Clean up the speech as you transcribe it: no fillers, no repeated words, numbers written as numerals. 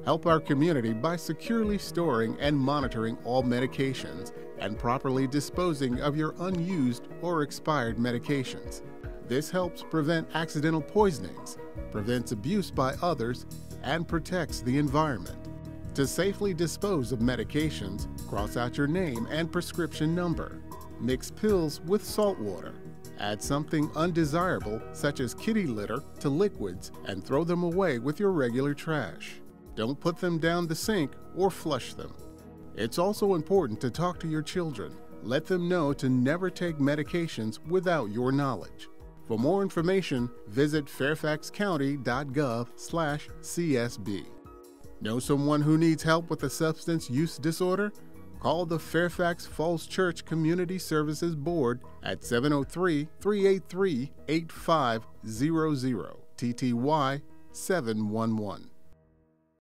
Help our community by securely storing and monitoring all medications and properly disposing of your unused or expired medications. This helps prevent accidental poisonings, prevents abuse by others, and protects the environment. To safely dispose of medications, cross out your name and prescription number. Mix pills with salt water. Add something undesirable, such as kitty litter, to liquids and throw them away with your regular trash. Don't put them down the sink or flush them. It's also important to talk to your children. Let them know to never take medications without your knowledge. For more information, visit fairfaxcounty.gov/CSB. Know someone who needs help with a substance use disorder? Call the Fairfax Falls Church Community Services Board at 703-383-8500, TTY 711.